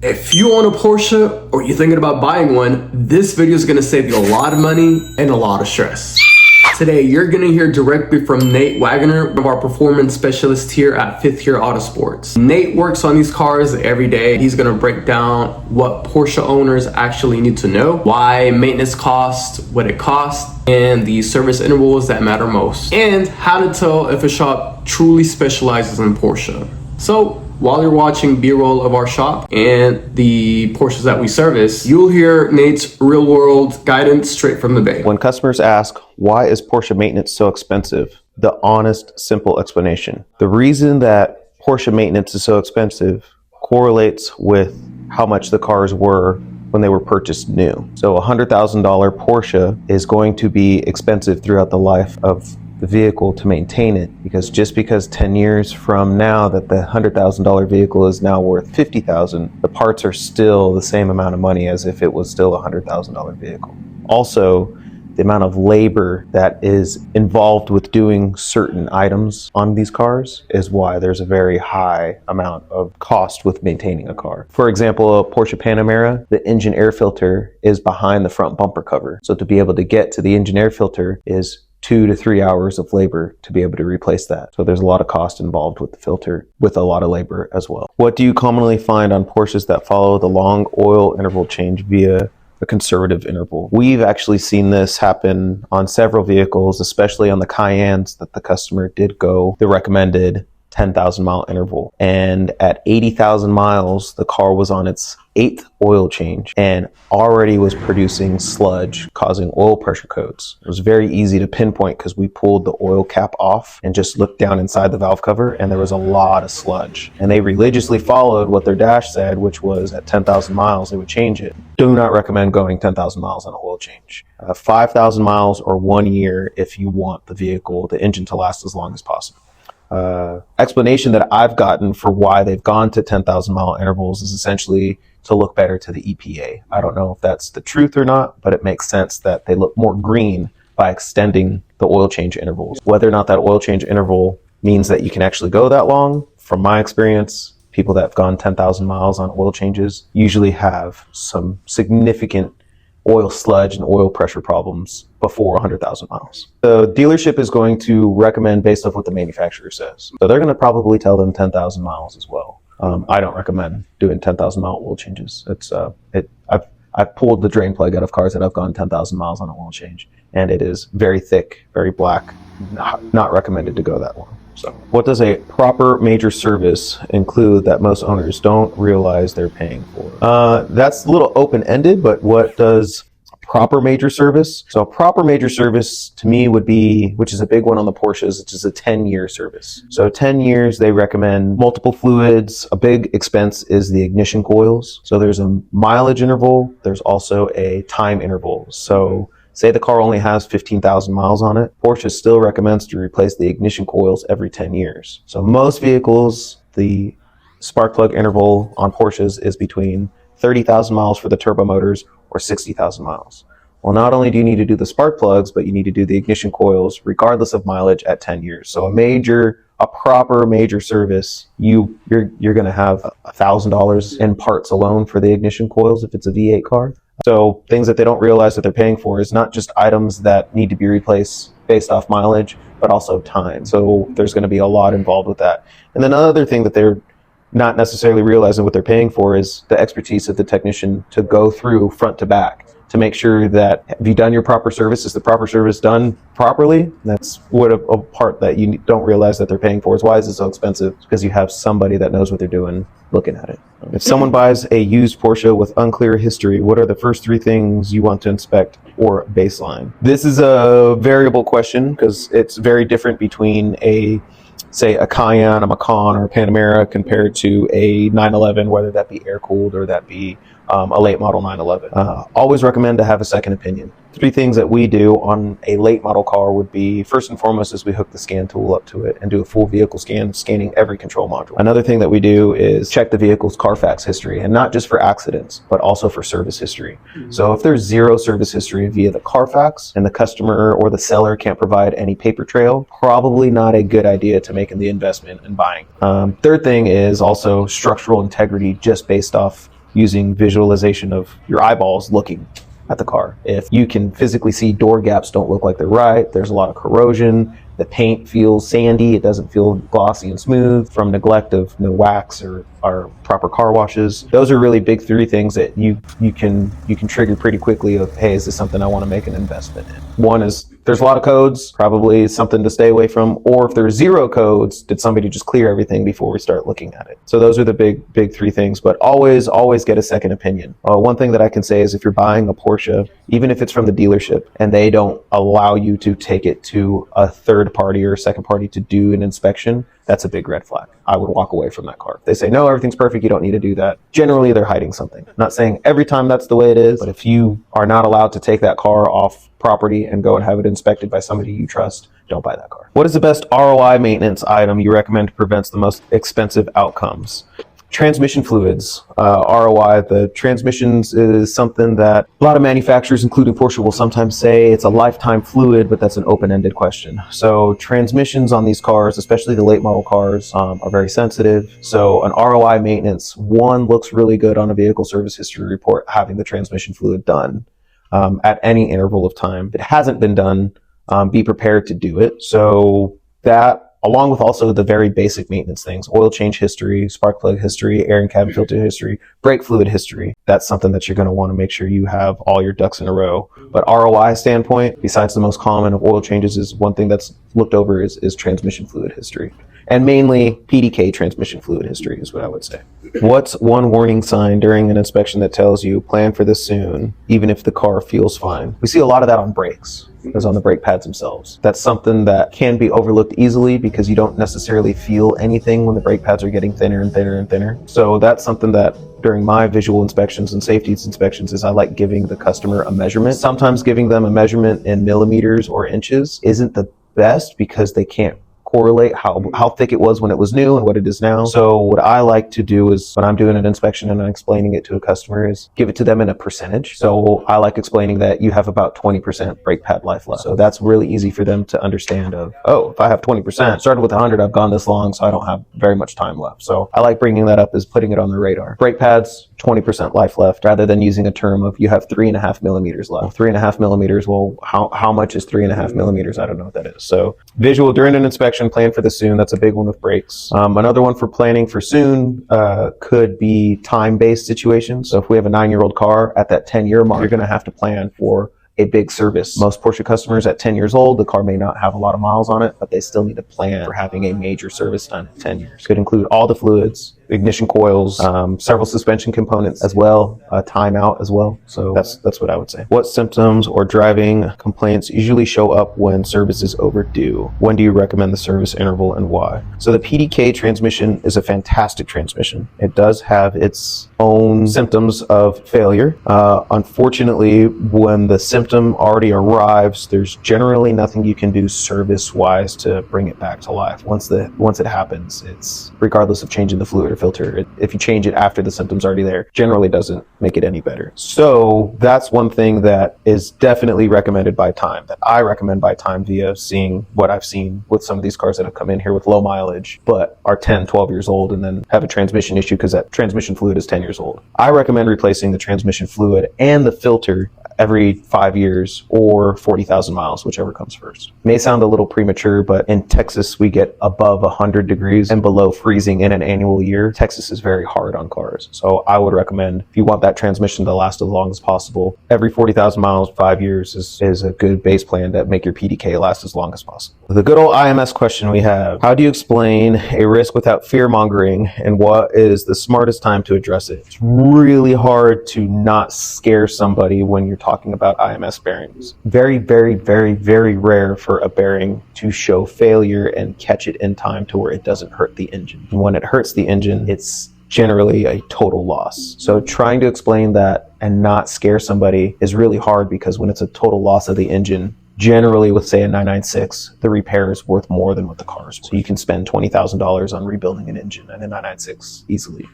If you own a Porsche or you're thinking about buying one, this video is going to save you a lot of money and a lot of stress. Today, you're going to hear directly from Nate Wagner, one of our performance specialists here at Fifth Gear Autosports. Nate works on these cars every day. He's going to break down what Porsche owners actually need to know, why maintenance costs what it costs, and the service intervals that matter most, and how to tell if a shop truly specializes in Porsche. So, while you're watching B-roll of our shop and the Porsches that we service, you'll hear Nate's real-world guidance straight from the bay. When customers ask, why is Porsche maintenance so expensive? The honest, simple explanation. The reason that Porsche maintenance is so expensive correlates with how much the cars were when they were purchased new. So a $100,000 Porsche is going to be expensive throughout the life of the vehicle to maintain it, because just because 10 years from now that the $100,000 vehicle is now worth $50,000, the parts are still the same amount of money as if it was still a $100,000 vehicle. Also, the amount of labor that is involved with doing certain items on these cars is why there's a very high amount of cost with maintaining a car. For example, a Porsche Panamera, the engine air filter is behind the front bumper cover. So to be able to get to the engine air filter is 2 to 3 hours of labor to be able to replace that. So there's a lot of cost involved with the filter, with a lot of labor as well. What do you commonly find on Porsches that follow the long oil interval change via a conservative interval? We've actually seen this happen on several vehicles, especially on the Cayennes that the customer did go the recommended 10,000 mile interval. And at 80,000 miles, the car was on its 8th oil change and already was producing sludge, causing oil pressure codes. It was very easy to pinpoint because we pulled the oil cap off and just looked down inside the valve cover, and there was a lot of sludge. And they religiously followed what their dash said, which was at 10,000 miles, they would change it. Do not recommend going 10,000 miles on an oil change. 5,000 miles or 1 year if you want the vehicle, the engine to last as long as possible. Explanation that I've gotten for why they've gone to 10,000 mile intervals is essentially to look better to the EPA. I don't know if that's the truth or not, but it makes sense that they look more green by extending the oil change intervals. Whether or not that oil change interval means that you can actually go that long, from my experience, people that have gone 10,000 miles on oil changes usually have some significant oil sludge and oil pressure problems before 100,000 miles. The dealership is going to recommend based off what the manufacturer says. So they're going to probably tell them 10,000 miles as well. I don't recommend doing 10,000 mile oil changes. I've pulled the drain plug out of cars that I've gone 10,000 miles on an oil change, and it is very thick, very black, not recommended to go that long. So what does a proper major service include that most owners don't realize they're paying for? That's a little open-ended, but what does proper major service? So a proper major service to me would be, which is a big one on the Porsches, which is a 10-year service. So 10 years, they recommend multiple fluids. A big expense is the ignition coils. So there's a mileage interval. There's also a time interval. So say the car only has 15,000 miles on it, Porsche still recommends to replace the ignition coils every 10 years. So most vehicles, the spark plug interval on Porsches is between 30,000 miles for the turbo motors or 60,000 miles. Well, not only do you need to do the spark plugs, but you need to do the ignition coils regardless of mileage at 10 years. So a proper major service, you're going to have $1,000 in parts alone for the ignition coils if it's a V8 car. So things that they don't realize that they're paying for is not just items that need to be replaced based off mileage, but also time. So there's going to be a lot involved with that. And then another thing that they're not necessarily realizing what they're paying for is the expertise of the technician to go through front to back to make sure that, have you done your proper service? Is the proper service done properly? That's what a part that you don't realize that they're paying for is, why is it so expensive? Because you have somebody that knows what they're doing looking at it. If someone buys a used Porsche with unclear history, what are the first 3 things you want to inspect or baseline? This is a variable question because it's very different between say a Cayenne, a Macan, or a Panamera compared to a 911, whether that be air-cooled or that be a late model 911. Always recommend to have a second opinion. 3 things that we do on a late model car would be, first and foremost, is we hook the scan tool up to it and do a full vehicle scan, scanning every control module. Another thing that we do is check the vehicle's Carfax history, and not just for accidents, but also for service history. So if there's 0 service history via the Carfax and the customer or the seller can't provide any paper trail, probably not a good idea to making the investment in buying. Third thing is also structural integrity, just based off using visualization of your eyeballs looking at the car. If you can physically see door gaps don't look like they're right, there's a lot of corrosion, the paint feels sandy, it doesn't feel glossy and smooth from neglect of no wax or proper car washes. Those are really big three things that you can trigger pretty quickly of, hey, is this something I want to make an investment in? One is, there's a lot of codes, probably something to stay away from, or if there's zero codes, did somebody just clear everything before we start looking at it? So those are the big three things, but always get a second opinion. One thing that I can say is if you're buying a Porsche, even if it's from the dealership and they don't allow you to take it to a third party or a second party to do an inspection, that's a big red flag. I would walk away from that car. If they say, no, everything's perfect, you don't need to do that, generally they're hiding something. Not saying every time that's the way it is, but if you are not allowed to take that car off property and go and have it inspected by somebody you trust, don't buy that car. What is the best ROI maintenance item you recommend prevents the most expensive outcomes? Transmission fluids, ROI, the transmissions is something that a lot of manufacturers, including Porsche, will sometimes say it's a lifetime fluid, but that's an open-ended question. So transmissions on these cars, especially the late model cars, are very sensitive. So an ROI maintenance, one, looks really good on a vehicle service history report, having the transmission fluid done at any interval of time. If it hasn't been done, be prepared to do it. So that, along with also the very basic maintenance things, oil change history, spark plug history, air and cabin filter history, brake fluid history. That's something that you're going to want to make sure you have all your ducks in a row. But ROI standpoint, besides the most common of oil changes, is one thing that's looked over is transmission fluid history. And mainly PDK transmission fluid history is what I would say. What's one warning sign during an inspection that tells you plan for this soon, even if the car feels fine? We see a lot of that on brakes, because on the brake pads themselves. That's something that can be overlooked easily because you don't necessarily feel anything when the brake pads are getting thinner and thinner and thinner. So that's something that during my visual inspections and safety inspections is I like giving the customer a measurement. Sometimes giving them a measurement in millimeters or inches isn't the best because they can't correlate how thick it was when it was new and what it is now. So what I like to do is when I'm doing an inspection and I'm explaining it to a customer is give it to them in a percentage. So I like explaining that you have about 20% brake pad life left. So that's really easy for them to understand of, oh, if I have 20%, started with 100, I've gone this long, so I don't have very much time left. So I like bringing that up as putting it on the radar. Brake pads, 20% life left, rather than using a term of you have 3.5 millimeters left. 3.5 millimeters, well, how much is 3.5 millimeters? I don't know what that is. So visual during an inspection, plan for the soon. That's a big one with brakes. Another one for planning for soon could be time-based situations. So if we have a 9-year-old car at that 10-year mark, you're going to have to plan for a big service. Most Porsche customers at 10 years old, the car may not have a lot of miles on it, but they still need to plan for having a major service done at 10 years. Could include all the fluids, ignition coils, several suspension components as well, timeout as well. So that's what I would say. What symptoms or driving complaints usually show up when service is overdue? When do you recommend the service interval and why? So the PDK transmission is a fantastic transmission. It does have its own symptoms of failure. Unfortunately, when the symptom already arrives, there's generally nothing you can do service-wise to bring it back to life. Once it happens, it's regardless of changing the fluid or filter. If you change it after the symptom's already there, generally doesn't make it any better. So that's one thing that is definitely recommended by time, that I recommend by time via seeing what I've seen with some of these cars that have come in here with low mileage, but are 10, 12 years old and then have a transmission issue because that transmission fluid is 10 years old. I recommend replacing the transmission fluid and the filter every 5 years or 40,000 miles, whichever comes first. May sound a little premature, but in Texas, we get above 100 degrees and below freezing in an annual year. Texas is very hard on cars. So I would recommend, if you want that transmission to last as long as possible, every 40,000 miles, 5 years is a good base plan to make your PDK last as long as possible. The good old IMS question we have, how do you explain a risk without fear-mongering and what is the smartest time to address it? It's really hard to not scare somebody when you're talking about IMS bearings. Very, very, very, very rare for a bearing to show failure and catch it in time to where it doesn't hurt the engine. And when it hurts the engine, it's generally a total loss. So trying to explain that and not scare somebody is really hard because when it's a total loss of the engine, generally with say a 996, the repair is worth more than what the car is worth. So you can spend $20,000 on rebuilding an engine and a 996 easily.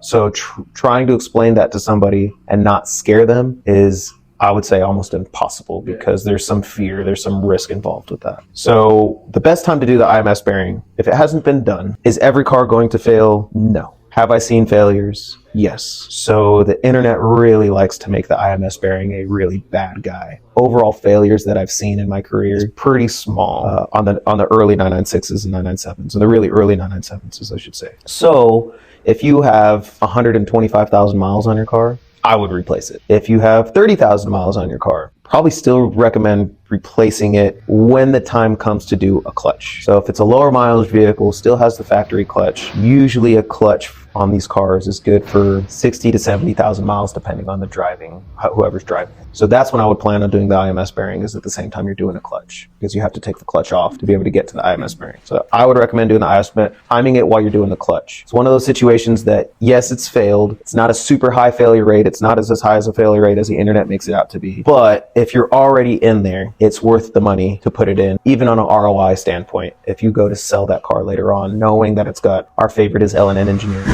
So trying to explain that to somebody and not scare them is, I would say, almost impossible because there's some fear, there's some risk involved with that. So the best time to do the IMS bearing, if it hasn't been done, is every car going to fail? No. Have I seen failures? Yes. So the internet really likes to make the IMS bearing a really bad guy. Overall failures that I've seen in my career is pretty small on the early 996s and 997s, and the really early 997s, I should say. So if you have 125,000 miles on your car, I would replace it. If you have 30,000 miles on your car, probably still recommend replacing it when the time comes to do a clutch. So if it's a lower mileage vehicle, still has the factory clutch, usually a clutch on these cars is good for 60 to 70,000 miles, depending on the driving, whoever's driving. So that's when I would plan on doing the IMS bearing, is at the same time you're doing a clutch, because you have to take the clutch off to be able to get to the IMS bearing. So I would recommend doing the IMS bearing, timing it while you're doing the clutch. It's one of those situations that, yes, it's failed. It's not a super high failure rate. It's not as high as a failure rate as the internet makes it out to be. But if you're already in there, it's worth the money to put it in, even on an ROI standpoint. If you go to sell that car later on, knowing that it's got, our favorite is L&N engineering,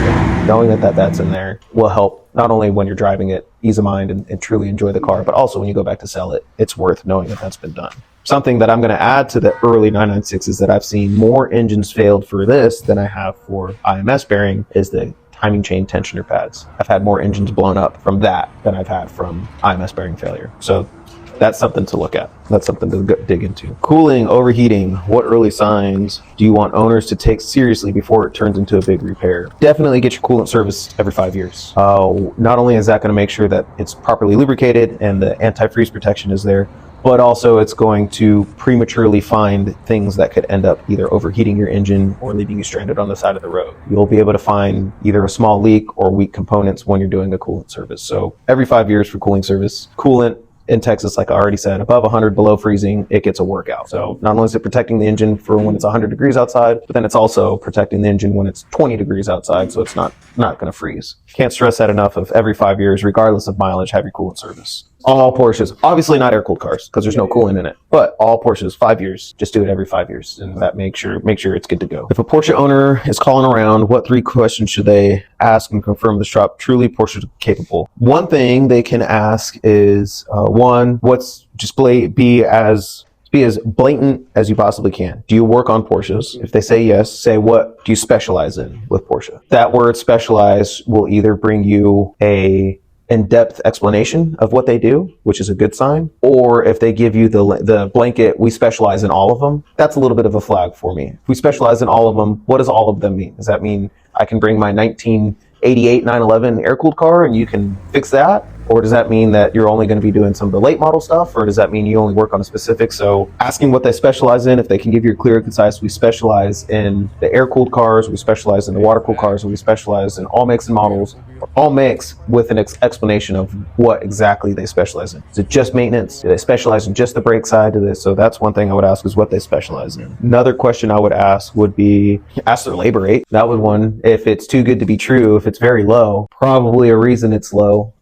knowing that that's in there will help, not only when you're driving it, ease of mind and truly enjoy the car, but also when you go back to sell it, it's worth knowing that that's been done. Something that I'm going to add to the early 996 is that I've seen more engines failed for this than I have for IMS bearing is the timing chain tensioner pads. I've had more engines blown up from that than I've had from IMS bearing failure. So that's something to look at. That's something to dig into. Cooling, overheating. What early signs do you want owners to take seriously before it turns into a big repair? Definitely get your coolant serviced every 5 years. Not only is that going to make sure that it's properly lubricated and the antifreeze protection is there, but also it's going to prematurely find things that could end up either overheating your engine or leaving you stranded on the side of the road. You'll be able to find either a small leak or weak components when you're doing a coolant service. So every 5 years for cooling service. Coolant in Texas, like I already said, above 100, below freezing, it gets a workout. So not only is it protecting the engine for when it's 100 degrees outside, but then it's also protecting the engine when it's 20 degrees outside, so it's not going to freeze. Can't stress that enough. Of every 5 years, regardless of mileage, have your coolant service. All Porsches, obviously not air-cooled cars because there's no coolant in it, but all Porsches, 5 years, just do it every 5 years, and that make sure it's good to go. If a Porsche owner is calling around, what 3 questions should they ask and confirm the shop truly Porsche capable? One thing they can ask is, one, be as blatant as you possibly can. Do you work on Porsches? If they say yes, say what do you specialize in with Porsche? That word specialize will either bring you a in-depth explanation of what they do, which is a good sign, or if they give you the blanket, we specialize in all of them, that's a little bit of a flag for me. If we specialize in all of them, what does all of them mean? Does that mean I can bring my 1988 911 air-cooled car and you can fix that? Or does that mean that you're only going to be doing some of the late model stuff? Or does that mean you only work on a specific? So asking what they specialize in, if they can give you a clear and concise, we specialize in the air-cooled cars, we specialize in the water-cooled cars, and we specialize in all makes and models, or all makes with an explanation of what exactly they specialize in. Is it just maintenance? Do they specialize in just the brake side of this? So that's one thing I would ask, is what they specialize in. Another question I would ask would be, ask their labor rate. That would one, if it's too good to be true, if it's very low, probably a reason it's low.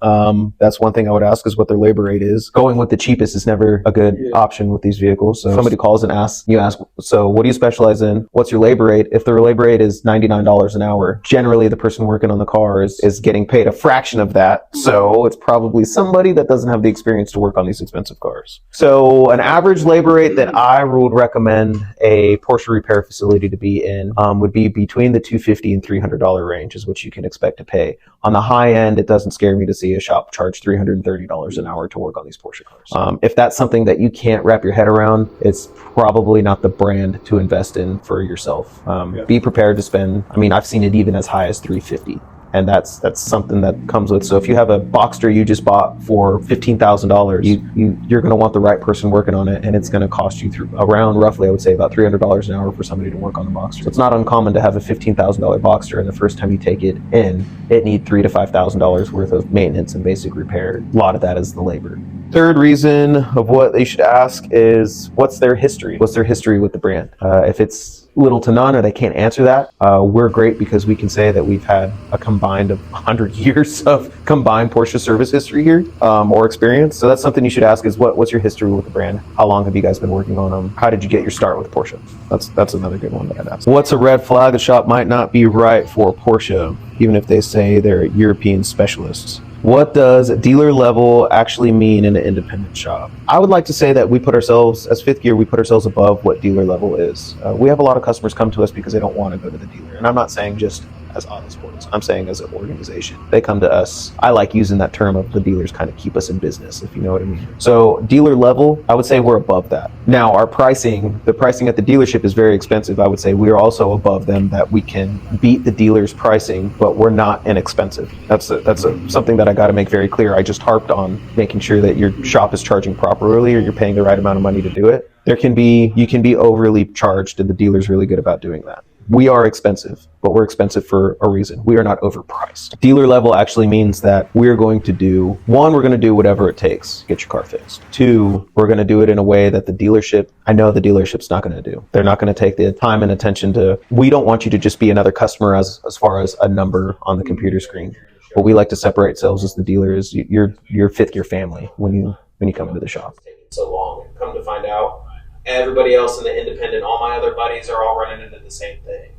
That's one thing I would ask, is what their labor rate is. Going with the cheapest is never a good option with these vehicles. So if somebody calls and asks, you ask, so what do you specialize in? What's your labor rate? If their labor rate is $99 an hour, generally the person working on the car is getting paid a fraction of that. So it's probably somebody that doesn't have the experience to work on these expensive cars. So an average labor rate that I would recommend a Porsche repair facility to be in would be between the $250 and $300 range is what you can expect to pay. On the high end, it doesn't scare me to see a shop charge $330 an hour to work on these Porsche cars. If that's something that you can't wrap your head around, it's probably not the brand to invest in for yourself. Be prepared to spend, I've seen it even as high as $350. And that's something that comes with. So if you have a Boxster you just bought for $15,000, you're going to want the right person working on it, and it's going to cost you around roughly, I would say, about $300 an hour for somebody to work on the Boxster. So it's not uncommon to have a $15,000 Boxster, and the first time you take it in, it needs $3,000 to $5,000 worth of maintenance and basic repair. A lot of that is the labor. Third reason of what they should ask is, what's their history? What's their history with the brand? If it's little to none, or they can't answer that, we're great because we can say that we've had a combined of 100 years of combined Porsche service history here, or experience. So that's something you should ask, is what's your history with the brand? How long have you guys been working on them? How did you get your start with Porsche? That's another good one that I'd ask. What's a red flag the shop might not be right for Porsche, even if they say they're European specialists? What does dealer level actually mean in an independent shop? I would like to say that we put ourselves, as Fifth Gear, we put ourselves above what dealer level is. We have a lot of customers come to us because they don't want to go to the dealer. And I'm not saying just as Autosports. I'm saying as an organization. They come to us. I like using that term of the dealers kind of keep us in business, if you know what I mean. So dealer level, I would say we're above that. Now our pricing, the pricing at the dealership is very expensive. I would say we're also above them, that we can beat the dealer's pricing, but we're not inexpensive. That's something that I got to make very clear. I just harped on making sure that your shop is charging properly, or you're paying the right amount of money to do it. You can be overly charged, and the dealer's really good about doing that. We are expensive, but we're expensive for a reason. We are not overpriced. Dealer level actually means that we're going to do, one, we're going to do whatever it takes to get your car fixed. Two, we're going to do it in a way that the dealership, I know the dealership's not going to do. They're not going to take the time and attention to, we don't want you to just be another customer as far as a number on the computer screen. What we like to separate ourselves as the dealer is your Fifth Gear family when you come into the shop. It's taking so long. Come to find out, everybody else in the independent, all my other buddies are all running into the same thing.